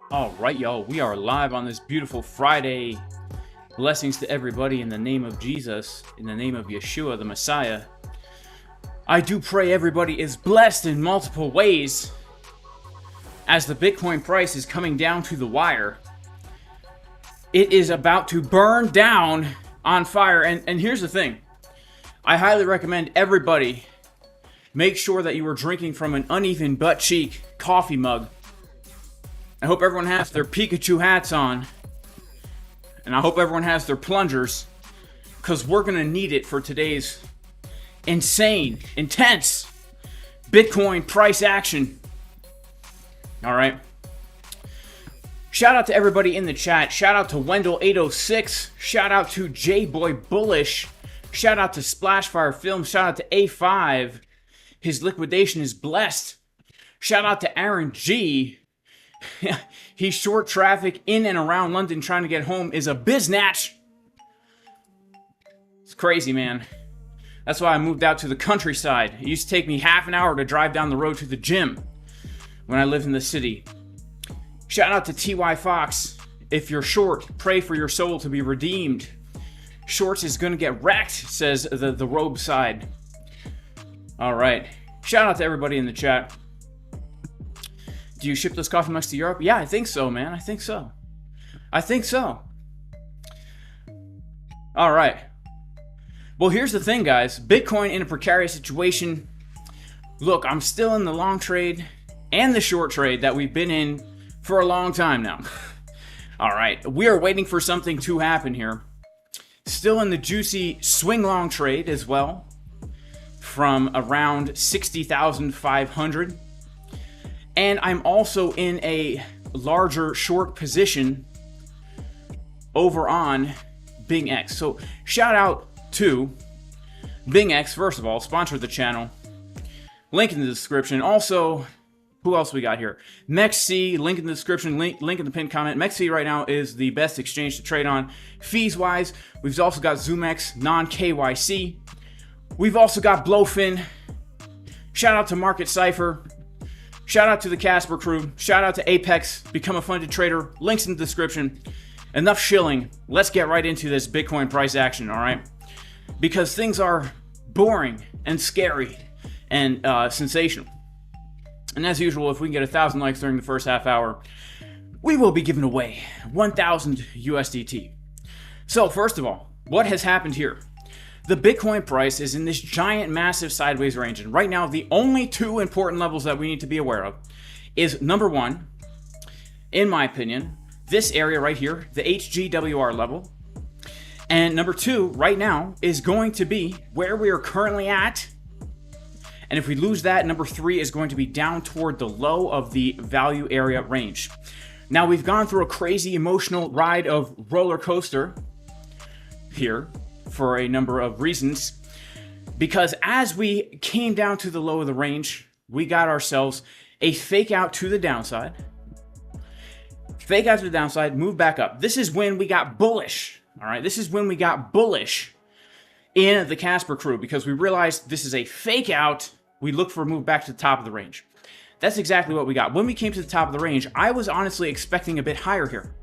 All right, y'all, we are live on this beautiful Friday. Blessings to everybody in the name of Jesus, in the name of Yeshua, the Messiah. I do pray everybody is blessed in multiple ways as the Bitcoin price is coming down to the wire. It is about to burn down on fire. And here's the thing. I highly recommend everybody make sure that you are drinking from an uneven butt cheek coffee mug. I hope everyone has their Pikachu hats on. And I hope everyone has their plungers. Because we're going to need it for today's insane, intense Bitcoin price action. Alright. Shout out to everybody in the chat. Shout out to Wendell806. Shout out to J-Boy Bullish. Shout out to Splashfire Film. Shout out to A5. His liquidation is blessed. Shout out to Aaron G. He's short traffic in and around London trying to get home is a biznatch. It's crazy, man. That's why I moved out to the countryside. It used to take me half an hour to drive down the road to the gym when I lived in the city. Shout out to TY Fox. If you're short, pray for your soul to be redeemed. Shorts is gonna get wrecked, says the robe side. Alright. Shout out to everybody in the chat. Do you ship those coffee mugs to Europe? Yeah, I think so, man. I think so. Alright. Well, here's the thing, guys. Bitcoin in a precarious situation. Look, I'm still in the long trade and the short trade that we've been in for a long time now. Alright, we are waiting for something to happen here. Still in the juicy swing long trade as well. From around 60,500. And I'm also in a larger short position over on BingX. So shout out to BingX, first of all, sponsored the channel. Link in the description. Also, who else we got here? MEXC, link in the description, link in the pinned comment. MEXC right now is the best exchange to trade on. Fees-wise, we've also got ZOOMEX, non-KYC. We've also got BLOFIN. Shout out to Market Cipher. Shout out to the Casper crew. Shout out to Apex. Become a funded trader. Links in the description. Enough shilling. Let's get right into this Bitcoin price action, all right? Because things are boring and scary and sensational. And as usual, if we can get 1,000 likes during the first half hour, we will be giving away 1,000 USDT. So first of all, what has happened here? the Bitcoin price is in this giant, massive sideways range. And right now, the only two important levels that we need to be aware of is number one, in my opinion, this area right here, the HGWR level. And number two, right now, is going to be where we are currently at. And if we lose that, number three is going to be down toward the low of the value area range. Now, we've gone through a crazy emotional ride of roller coaster here for a number of reasons, because as we came down to the low of the range, we got ourselves a fake out to the downside. Fake out to the downside, move back up. This is when we got bullish. All right, this is when we got bullish in the Casper crew, because we realized this is a fake out. We look for a move back to the top of the range. That's exactly what we got. When we came to the top of the range, I was honestly expecting a bit higher here.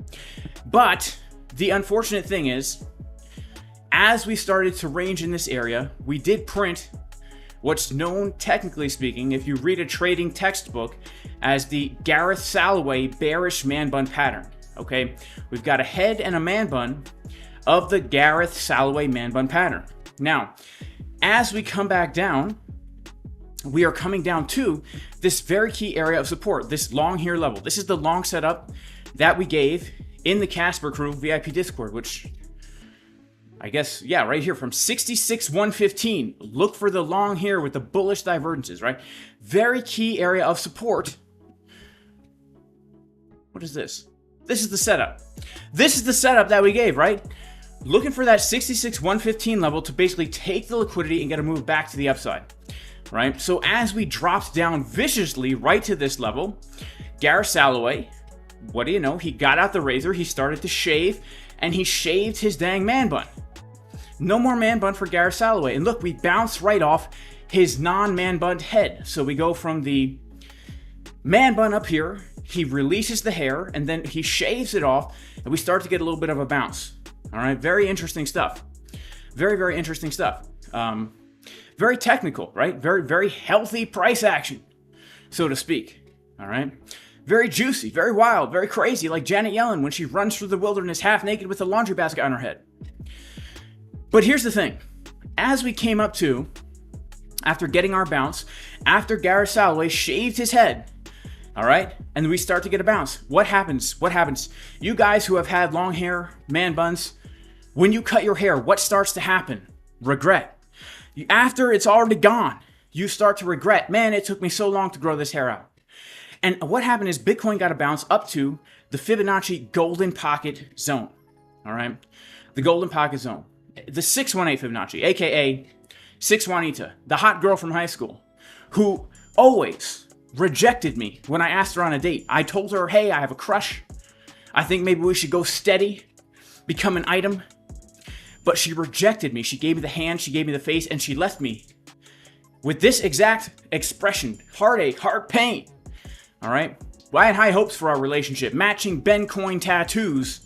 But the unfortunate thing is, as we started to range in this area, we did print what's known, technically speaking, if you read a trading textbook, as the Gareth Salloway bearish man bun pattern. Okay, we've got a head and a man bun of the Gareth Salloway man bun pattern. Now, as we come back down, we are coming down to this very key area of support, this long here level. This is the long setup that we gave in the Casper Crew VIP Discord, which I guess, yeah, right here from 66,115. Look for the long here with the bullish divergences, right? Very key area of support. What is this? This is the setup. This is the setup that we gave, right? Looking for that 66,115 level to basically take the liquidity and get a move back to the upside, right? So as we dropped down viciously right to this level, Gareth Salloway, what do you know? He got out the razor, he started to shave, and he shaved his dang man bun. No more man bun for Gareth Salloway. And look, we bounced right off his non-man bun head. So we go from the man bun up here, he releases the hair, and then he shaves it off, and we start to get a little bit of a bounce. All right, very interesting stuff. Very, very interesting stuff. Very technical, right? Very, very healthy price action, so to speak. All right. Very juicy, very wild, very crazy, like Janet Yellen when she runs through the wilderness half naked with a laundry basket on her head. But here's the thing. As we came up to, after getting our bounce, after Gareth Salloway shaved his head, all right, and we start to get a bounce, what happens? What happens? You guys who have had long hair, man buns, when you cut your hair, what starts to happen? Regret. After it's already gone, you start to regret, man, it took me so long to grow this hair out. And what happened is Bitcoin got a bounce up to the Fibonacci golden pocket zone, all right? The golden pocket zone. The 618 Fibonacci, aka 6 Juanita, the hot girl from high school, who always rejected me when I asked her on a date. I told her, hey, I have a crush. I think maybe we should go steady, become an item. But she rejected me. She gave me the hand, she gave me the face, and she left me with this exact expression: heartache, heart pain. All right? Well, I had high hopes for our relationship, matching Ben coin tattoos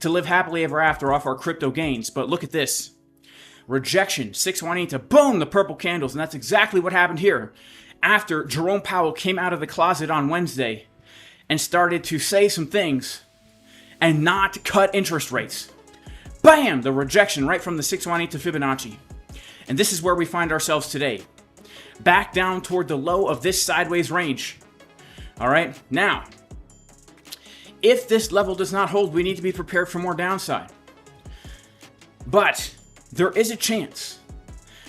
to live happily ever after off our crypto gains. But look at this. Rejection, 6 Juanita, boom, the purple candles. And that's exactly what happened here. After Jerome Powell came out of the closet on Wednesday and started to say some things and not cut interest rates. Bam! The rejection right from the 6 Juanita Fibonacci. And this is where we find ourselves today. Back down toward the low of this sideways range. All right? Now, if this level does not hold, we need to be prepared for more downside. But there is a chance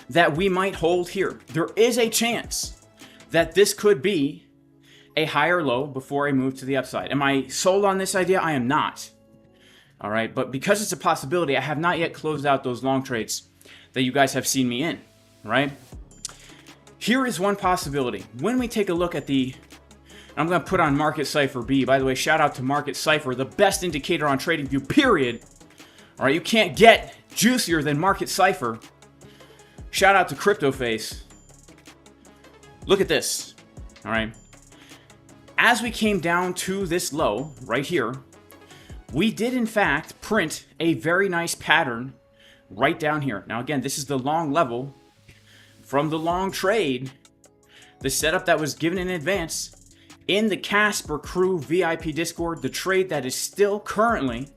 that we might hold here. There is a chance that this could be a higher low before a move to the upside. Am I sold on this idea? I am not. All right, but because it's a possibility, I have not yet closed out those long trades that you guys have seen me in, right? Here is one possibility. When we take a look at the, I'm going to put on Market Cipher B. By the way, shout out to Market Cipher, the best indicator on TradingView, period. All right, you can't get juicier than Market Cipher. Shout out to CryptoFace. Look at this. All right. As we came down to this low right here, we did in fact print a very nice pattern right down here. Now again, this is the long level from the long trade, the setup that was given in advance in the Casper Crew VIP Discord, the trade that is still currently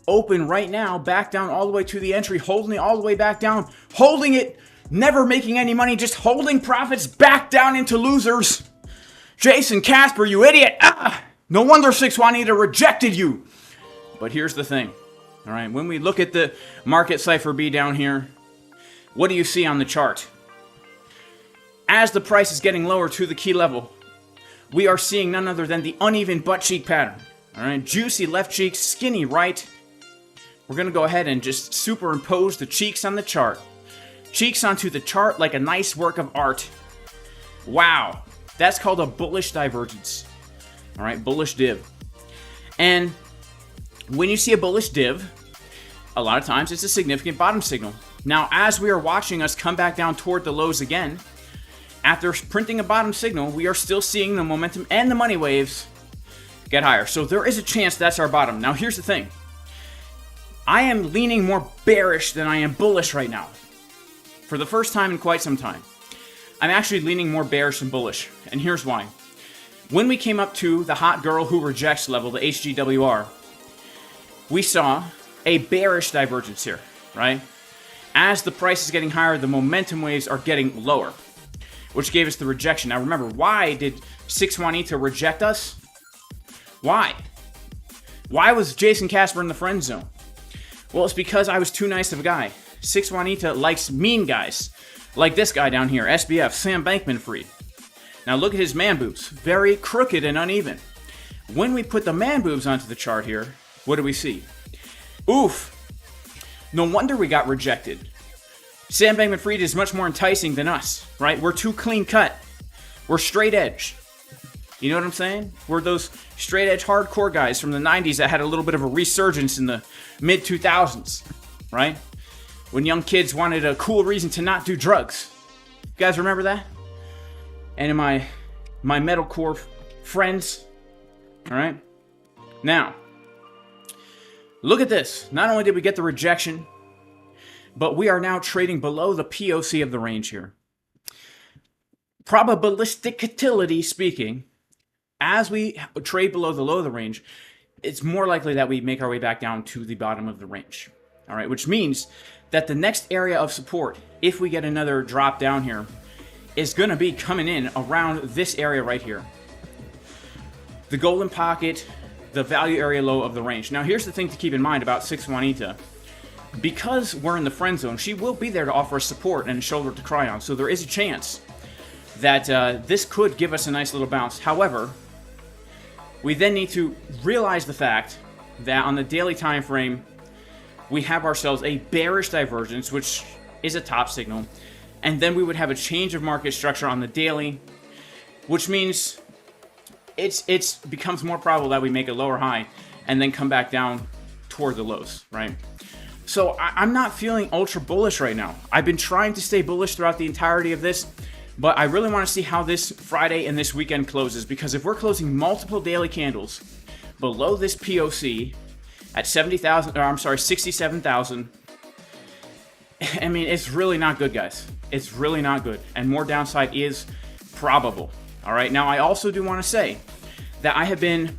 open right now, back down all the way to the entry, holding it all the way back down, holding it, never making any money, just holding profits back down into losers. Jason Casper, you idiot. No wonder 6 Juanita rejected you. But here's the thing. All right, when we look at the market Cipher B down here, what do you see on the chart? As the price is getting lower to the key level, we are seeing none other than the uneven butt cheek pattern. All right, juicy left cheek, skinny right. We're going to go ahead and just superimpose the cheeks on the chart. Cheeks onto the chart like a nice work of art. Wow, that's called a bullish divergence. All right, bullish div. And when you see a bullish div, a lot of times it's a significant bottom signal. Now, as we are watching us come back down toward the lows again, after printing a bottom signal, we are still seeing the momentum and the money waves get higher. So there is a chance that's our bottom. Now, here's the thing. I am leaning more bearish than I am bullish right now. For the first time in quite some time. I'm actually leaning more bearish than bullish. And here's why. When we came up to the hot girl who rejects level, the HGWR, we saw a bearish divergence here, right? As the price is getting higher, the momentum waves are getting lower, which gave us the rejection. Now remember, why did 6 Juanita reject us? Why? Why was Jason Casper in the friend zone? Well, it's because I was too nice of a guy. 6 Juanita likes mean guys, like this guy down here, SBF, Sam Bankman-Fried. Now look at his man boobs, very crooked and uneven. When we put the man boobs onto the chart here, what do we see? Oof. No wonder we got rejected. Sam Bankman-Fried is much more enticing than us, right? We're too clean cut. We're straight edge. You know what I'm saying? We're those straight edge hardcore guys from the 90s that had a little bit of a resurgence in the mid 2000s, right? When young kids wanted a cool reason to not do drugs. You guys remember that? And in my metalcore friends, all right? Now, look at this. Not only did we get the rejection, but we are now trading below the POC of the range here. Probabilistically speaking, as we trade below the low of the range, it's more likely that we make our way back down to the bottom of the range. All right, which means that the next area of support, if we get another drop down here, is going to be coming in around this area right here. The golden pocket, the value area low of the range. Now, here's the thing to keep in mind about 6 Juanita. Because we're in the friend zone, she will be there to offer us support and a shoulder to cry on. So there is a chance that this could give us a nice little bounce. However, we then need to realize the fact that on the daily time frame, we have ourselves a bearish divergence, which is a top signal. And then we would have a change of market structure on the daily, which means it becomes more probable that we make a lower high and then come back down toward the lows, right? So I'm not feeling ultra bullish right now. I've been trying to stay bullish throughout the entirety of this, but I really want to see how this Friday and this weekend closes, because if we're closing multiple daily candles below this POC at 67,000, I mean, it's really not good, guys. It's really not good, and more downside is probable. All right, now I also do want to say that I have been,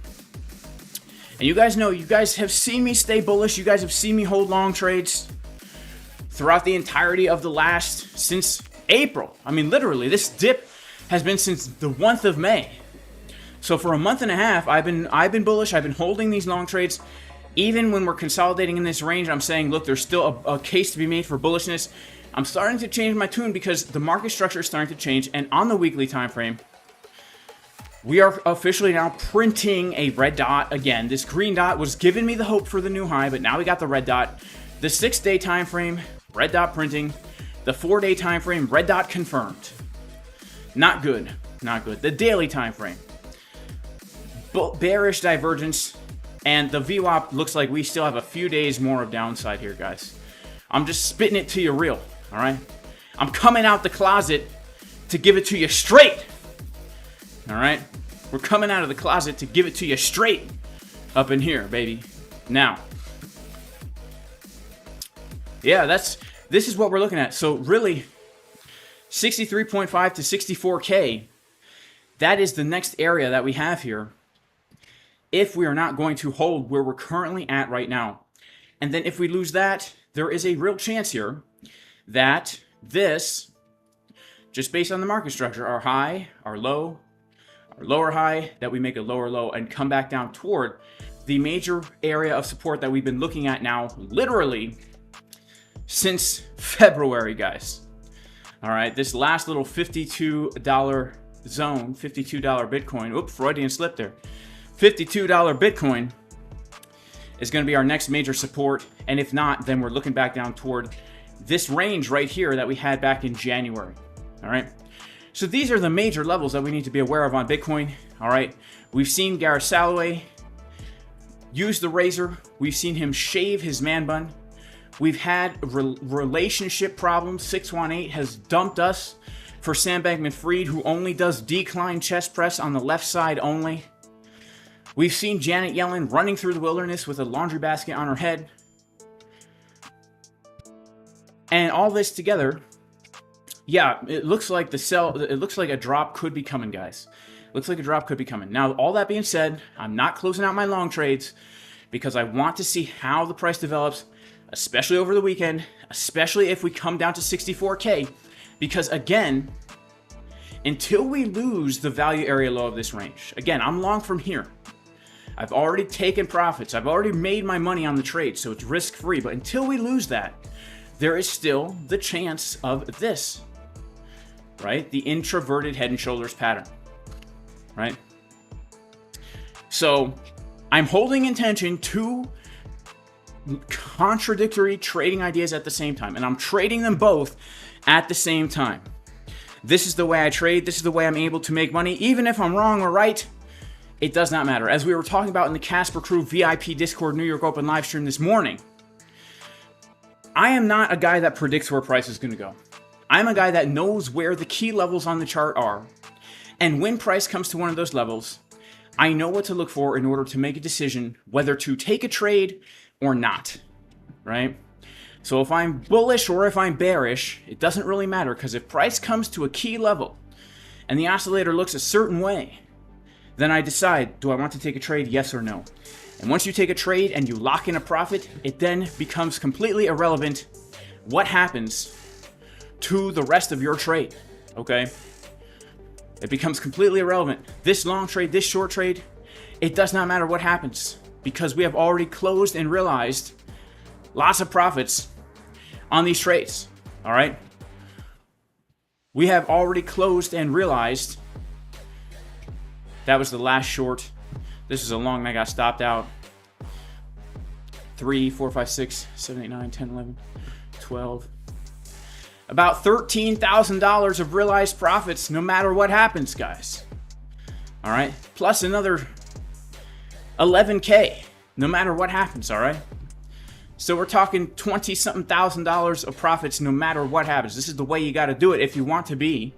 and you guys know, you guys have seen me stay bullish. You guys have seen me hold long trades throughout the entirety of the since April. I mean, literally, this dip has been since the 1st of May. So for a month and a half, I've been bullish. I've been holding these long trades. Even when we're consolidating in this range, I'm saying, look, there's still a case to be made for bullishness. I'm starting to change my tune because the market structure is starting to change. And on the weekly time frame, we are officially now printing a red dot again. This green dot was giving me the hope for the new high, but now we got the red dot. The 6-day time frame, red dot printing. The 4-day time frame, red dot confirmed. Not good. Not good. The daily time frame, bearish divergence. And the VWAP looks like we still have a few days more of downside here, guys. I'm just spitting it to you real, all right? I'm coming out the closet to give it to you straight, all right? We're coming out of the closet to give it to you straight up in here, baby. Now, yeah, this is what we're looking at. So really, 63.5 to 64K, that is the next area that we have here, if we are not going to hold where we're currently at right now. And then if we lose that, there is a real chance here that this, just based on the market structure, our high, our low, our lower high, that we make a lower low and come back down toward the major area of support that we've been looking at now, literally since February, guys. All right, this last little $52 zone, $52 Bitcoin, oops, Freudian slip there, $52 Bitcoin is going to be our next major support. And if not, then we're looking back down toward this range right here that we had back in January. All right. So these are the major levels that we need to be aware of on Bitcoin. All right. We've seen Gareth Salloway use the razor. We've seen him shave his man bun. We've had relationship problems. 618 has dumped us for Sam Bankman-Fried, who only does decline chest press on the left side only. We've seen Janet Yellen running through the wilderness with a laundry basket on her head. And all this together, yeah, it looks like it looks like a drop could be coming, guys. Looks like a drop could be coming. Now, all that being said, I'm not closing out my long trades because I want to see how the price develops, especially over the weekend, especially if we come down to 64K. Because again, until we lose the value area low of this range, again, I'm long from here. I've already taken profits. I've already made my money on the trade, so it's risk-free. But until we lose that, there is still the chance of this, right? The introverted head and shoulders pattern, right? So I'm holding intention to contradictory trading ideas at the same time, and I'm trading them both at the same time. This is the way I trade. This is the way I'm able to make money. Even if I'm wrong or right, it does not matter. As we were talking about in the Casper Crew VIP Discord New York Open live stream this morning, I am not a guy that predicts where price is going to go. I'm a guy that knows where the key levels on the chart are. And when price comes to one of those levels, I know what to look for in order to make a decision whether to take a trade or not, right? So if I'm bullish or if I'm bearish, it doesn't really matter, because if price comes to a key level and the oscillator looks a certain way, then I decide, do I want to take a trade, yes or no? And once you take a trade and you lock in a profit, it then becomes completely irrelevant what happens to the rest of your trade, okay? It becomes completely irrelevant. This long trade, this short trade, it does not matter what happens, because we have already closed and realized lots of profits on these trades, all right? We have already closed and realized. That was the last short. This is a long, and I got stopped out. 3, 4, 5, 6, 7, 8, 9, 10, 11, 12. About $13,000 of realized profits no matter what happens, guys. All right? Plus another 11K no matter what happens, all right? So we're talking 20-something thousand dollars of profits no matter what happens. This is the way you got to do it if you want to be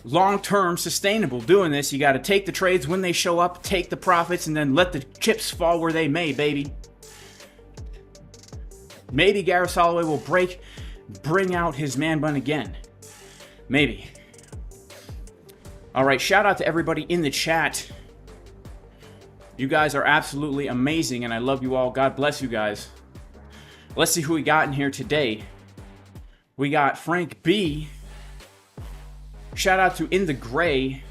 long-term sustainable doing this. You got to take the trades when they show up, take the profits, and then let the chips fall where they may, baby. Maybe Gareth Salloway will bring out his man bun again. Maybe. All right, shout out to everybody in the chat. You guys are absolutely amazing, and I love you all. God bless you guys. Let's see who we got in here today. We got Frank B. Shout out to In the Gray.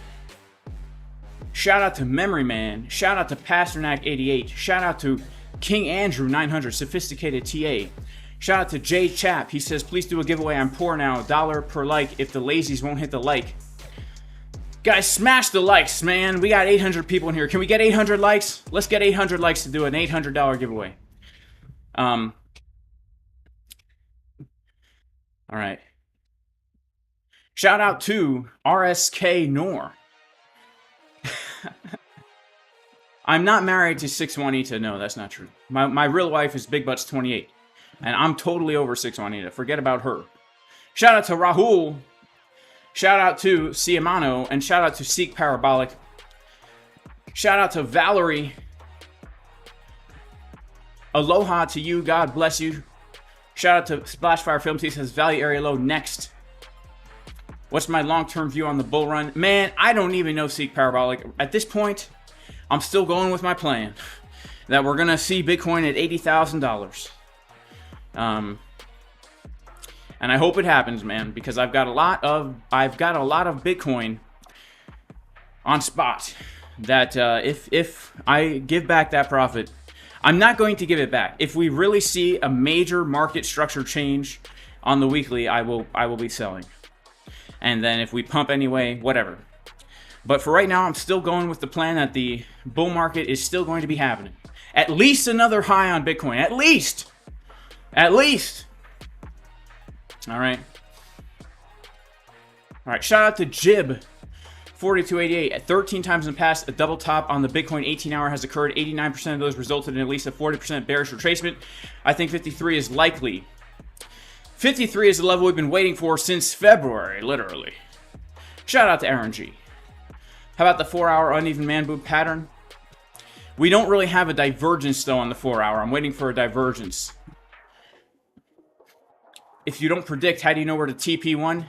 Shout out to Memory Man. Shout out to Pasternak88. Shout out to King Andrew 900, Sophisticated TA. Shout out to Jay Chap. He says, please do a giveaway. I'm poor now. $1 per like if the lazies won't hit the like. Guys, smash the likes, man. We got 800 people in here. Can we get 800 likes? Let's get 800 likes to do an $800 giveaway. All right. Shout out to RSK Nor. I'm not married to 6 Juanita. No, that's not true. My real wife is Big Butts 28. And I'm totally over 6 Juanita. Forget about her. Shout out to Rahul. Shout out to Siamano. And shout out to Seek Parabolic. Shout out to Valerie. Aloha to you. God bless you. Shout out to Splashfire Films. He says value area low next. What's my long-term view on the bull run? Man, I don't even know Seek Parabolic. At this point, I'm still going with my plan. that we're gonna see Bitcoin at $80,000. And I hope it happens, man, because I've got a lot of Bitcoin on spot that if I give back that profit, I'm not going to give it back. If we really see a major market structure change on the weekly, I will be selling. And then if we pump anyway, whatever. But for right now, I'm still going with the plan that the bull market is still going to be happening. At least another high on Bitcoin. At least. At least. All right. All right. Shout out to Jib. 4288. At 13 times in the past, a double top on the Bitcoin 18-hour has occurred. 89% of those resulted in at least a 40% bearish retracement. I think 53 is likely. 53 is the level we've been waiting for since February, literally. Shout out to Aaron G. How about the 4-hour uneven man move pattern? We don't really have a divergence, though, on the 4-hour. I'm waiting for a divergence. If you don't predict, how do you know where to TP1?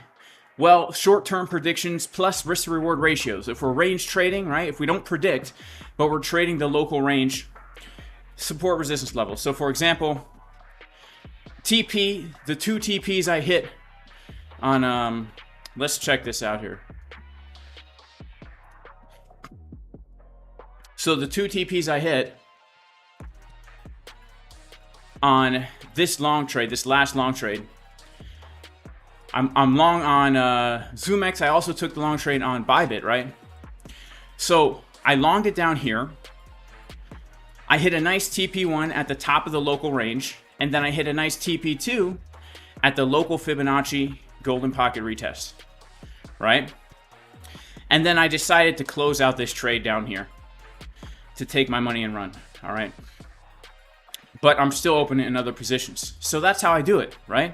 Well, short-term predictions plus risk-to-reward ratios. If we're range trading, right, if we don't predict, but we're trading the local range, support resistance levels. So, for example, TP, the 2 TPs I hit on, let's check this out here. So the 2 TPs I hit on this long trade, this last long trade, I'm long on ZOOMEX. I also took the long trade on ByBit, right? So I longed it down here. I hit a nice TP1 at the top of the local range, and then I hit a nice TP2 at the local Fibonacci golden pocket retest, right? And then I decided to close out this trade down here to take my money and run, all right? But I'm still open in other positions. So that's how I do it, right?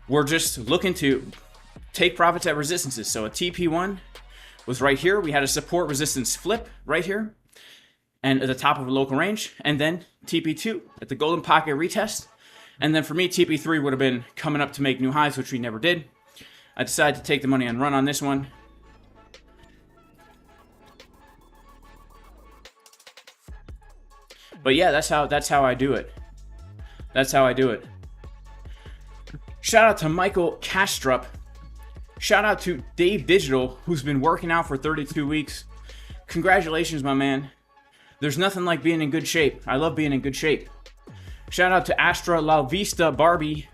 We're just looking to take profits at resistances. So a TP1 was right here. We had a support resistance flip right here and at the top of a local range. And then TP2 at the golden pocket retest. And then for me, TP3 would have been coming up to make new highs, which we never did. I decided to take the money and run on this one. But yeah, that's how I do it. That's how I do it. Shout out to Michael Kastrup. Shout out to Dave Digital, who's been working out for 32 weeks. Congratulations, my man. There's nothing like being in good shape. I love being in good shape. Shout out to Astra La Vista Barbie.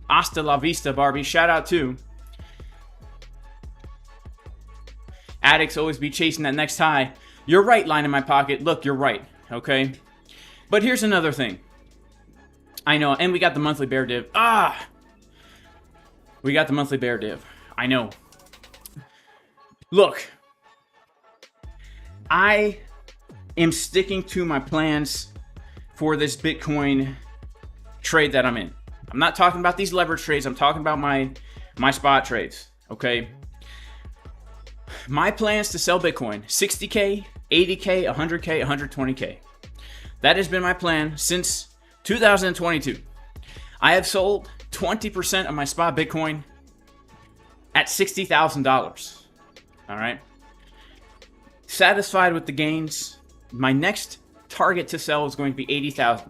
Hasta La Vista Barbie. Shout out to addicts always be chasing that next high. You're right, line in my pocket. Look, you're right. Okay? But here's another thing. I know, and we got the monthly bear div. We got the monthly bear div. I know. Look. I am sticking to my plans for this Bitcoin trade that I'm in. I'm not talking about these leverage trades. I'm talking about my spot trades. Okay? My plans to sell Bitcoin, 60K, 80K, 100K, 120K. That has been my plan since 2022. I have sold 20% of my spot Bitcoin at $60,000. All right. Satisfied with the gains. My next target to sell is going to be 80,000.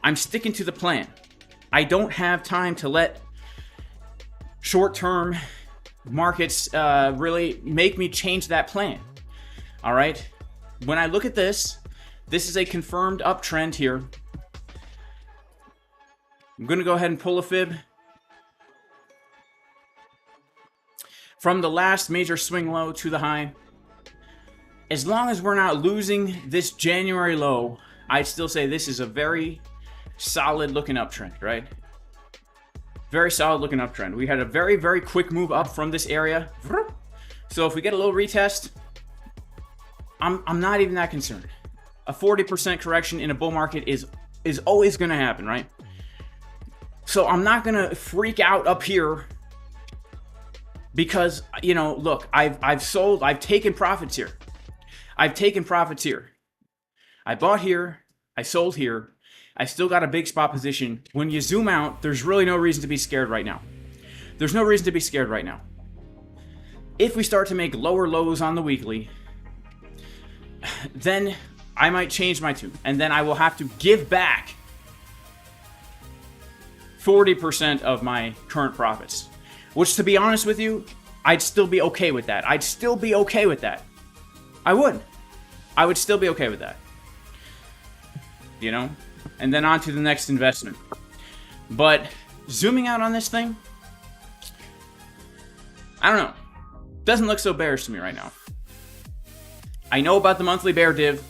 I'm sticking to the plan. I don't have time to let short-term markets really make me change that plan. All right. When I look at this is a confirmed uptrend here. I'm going to go ahead and pull a fib from the last major swing low to the high. As long as we're not losing this January low, I'd still say this is a very solid looking uptrend, right? Very solid looking uptrend. We had a very, very quick move up from this area. So if we get a little retest, I'm not even that concerned. A 40% correction in a bull market is always going to happen, right? So I'm not going to freak out up here because, you know, look, I've sold, I've taken profits here. I've taken profits here. I bought here, I sold here. I still got a big spot position. When you zoom out, there's really no reason to be scared right now. There's no reason to be scared right now. If we start to make lower lows on the weekly, then I might change my tune, and then I will have to give back 40% of my current profits. Which, to be honest with you, I'd still be okay with that. I'd still be okay with that. I would. I would still be okay with that. You know? And then on to the next investment. But zooming out on this thing, I don't know. Doesn't look so bearish to me right now. I know about the monthly bear div.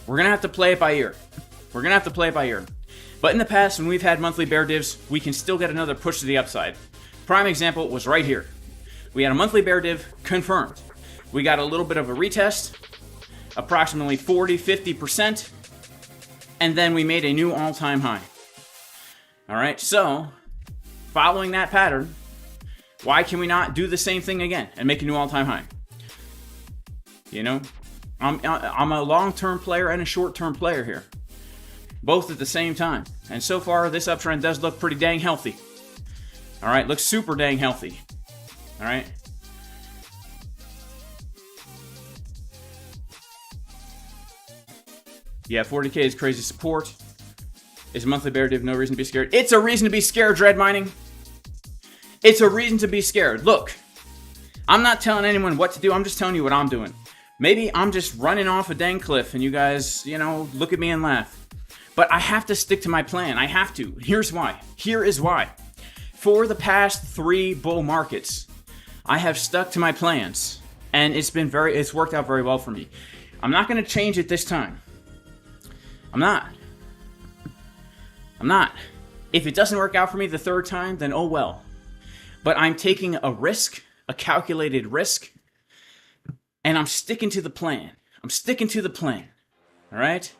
We're going to have to play it by ear. We're going to have to play it by ear. But in the past, when we've had monthly bear divs, we can still get another push to the upside. Prime example was right here. We had a monthly bear div confirmed. We got a little bit of a retest, approximately 40-50%, and then we made a new all-time high. All right, so following that pattern, why can we not do the same thing again and make a new all-time high? You know, I'm a long-term player and a short-term player here, both at the same time. And so far, this uptrend does look pretty dang healthy. All right, looks super dang healthy. All right. Yeah, 40K is crazy support. Is monthly bear div no reason to be scared? It's a reason to be scared, Dread Mining. It's a reason to be scared. Look, I'm not telling anyone what to do. I'm just telling you what I'm doing. Maybe I'm just running off a dang cliff and you guys, you know, look at me and laugh. But I have to stick to my plan. I have to. Here's why. Here is why. For the past 3 bull markets, I have stuck to my plans. And it's worked out very well for me. I'm not going to change it this time. I'm not. If it doesn't work out for me the 3rd time, then oh well. But I'm taking a risk, a calculated risk, and I'm sticking to the plan. I'm sticking to the plan. All right?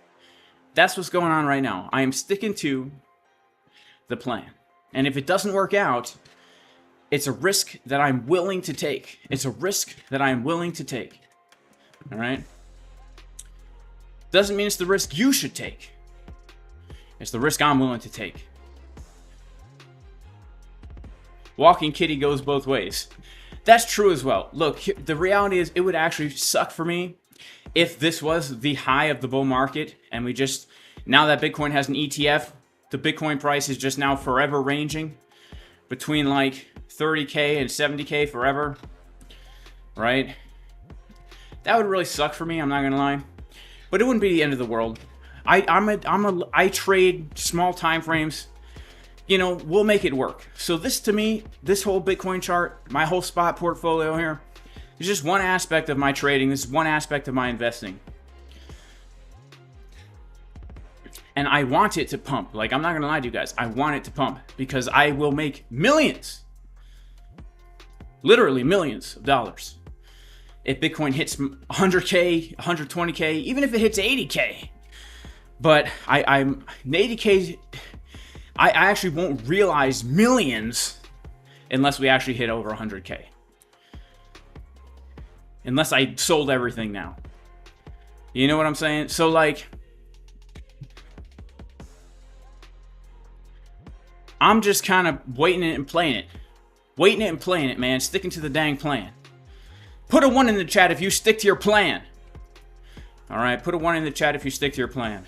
That's what's going on right now. I am sticking to the plan. And if it doesn't work out, it's a risk that I'm willing to take. It's a risk that I'm willing to take. All right? Doesn't mean it's the risk you should take. It's the risk I'm willing to take. Walking kitty goes both ways. That's true as well. Look, the reality is it would actually suck for me if this was the high of the bull market and we just, now that Bitcoin has an ETF, the Bitcoin price is just now forever ranging between like 30K and 70K forever, right? That would really suck for me, I'm not gonna lie. But it wouldn't be the end of the world. I trade small time frames. You know, we'll make it work. So this, to me, this whole Bitcoin chart, my whole spot portfolio here, is just one aspect of my trading. This is one aspect of my investing. And I want it to pump. Like, I'm not going to lie to you guys. I want it to pump because I will make millions. Literally millions of dollars. If Bitcoin hits 100K, 120K, even if it hits 80K. But I'm 80K... I actually won't realize millions unless we actually hit over 100K. Unless I sold everything now. You know what I'm saying? So, like, I'm just kind of waiting it and playing it. Waiting it and playing it, man. Sticking to the dang plan. Put a 1 in the chat if you stick to your plan. Alright, put a 1 in the chat if you stick to your plan.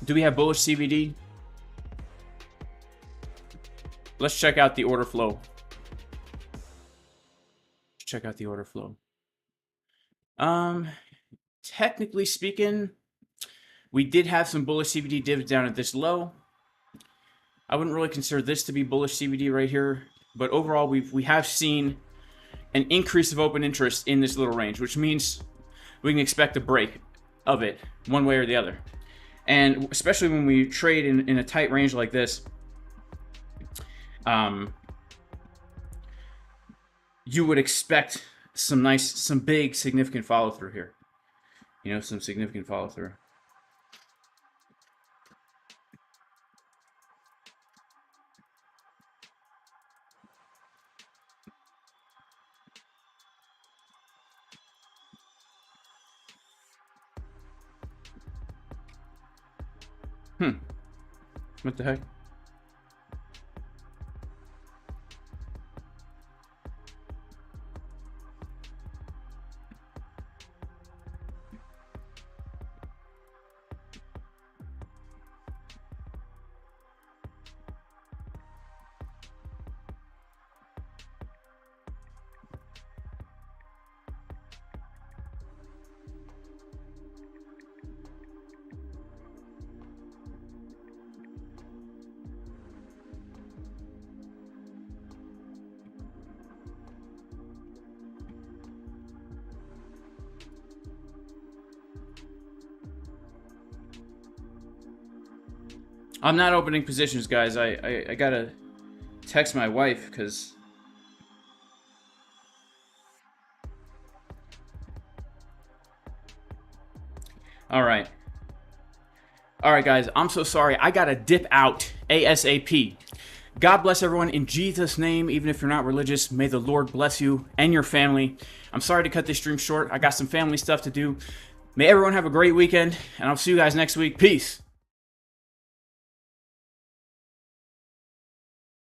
Do we have bullish CBD? Let's check out the order flow. Check out the order flow. Technically speaking, we did have some bullish CBD divs down at this low. I wouldn't really consider this to be bullish CBD right here, but overall we have seen an increase of open interest in this little range, which means we can expect a break of it one way or the other. And especially when we trade in a tight range like this, you would expect some big significant follow through here. You know, some significant follow through. What the heck? I'm not opening positions, guys. I gotta text my wife because... Alright. Alright, guys. I'm so sorry. I gotta dip out ASAP. God bless everyone in Jesus' name. Even if you're not religious, may the Lord bless you and your family. I'm sorry to cut this stream short. I got some family stuff to do. May everyone have a great weekend, and I'll see you guys next week. Peace.